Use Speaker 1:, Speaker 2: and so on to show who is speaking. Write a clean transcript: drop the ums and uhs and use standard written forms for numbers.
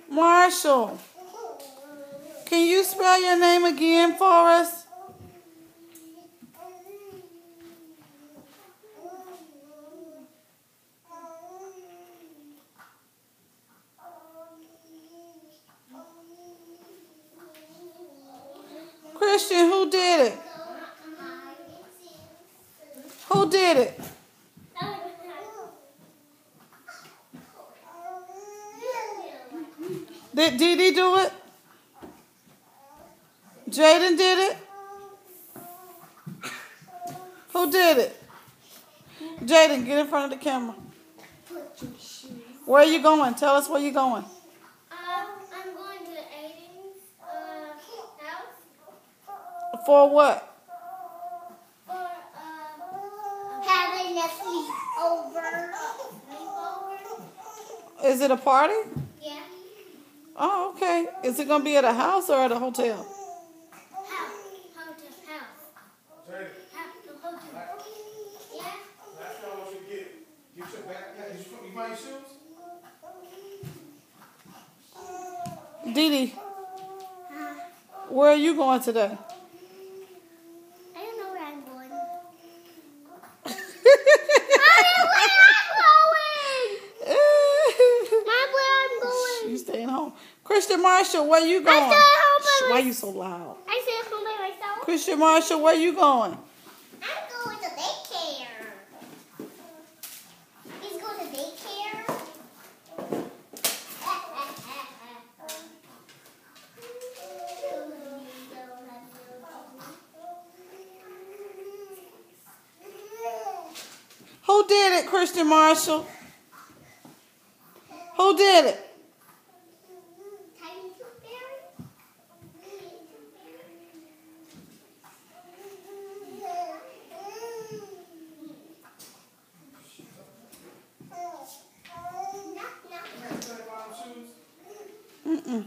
Speaker 1: Marshall, can you spell your name again for us? Christian, who did it? Who did it? Did Dee do it? Jaden did it? Who did it? Jaden, get in front of the camera. Where are you going? Tell us where you're going.
Speaker 2: I'm going to Aiden's house.
Speaker 1: For what?
Speaker 2: For having a sleepover.
Speaker 1: Is it a party?
Speaker 2: Yeah.
Speaker 1: Oh, okay. Is it going to be at a house or at a hotel?
Speaker 2: House. The hotel. Yeah.
Speaker 3: That's what I want you to get. Get your backpack. You find your shoes?
Speaker 1: Dee, where are you going today?
Speaker 2: I don't know where I'm going.
Speaker 1: You staying home. Christian Marshall, where you going?
Speaker 2: I'm staying home by myself.
Speaker 1: Why are you so loud?
Speaker 2: I stay home by myself.
Speaker 1: Christian Marshall, where you going?
Speaker 2: I'm going to daycare. He's going to daycare.
Speaker 1: Who did it, Christian Marshall? Who did it?
Speaker 2: Tiny Tooth Fairy?
Speaker 1: Mm-mm.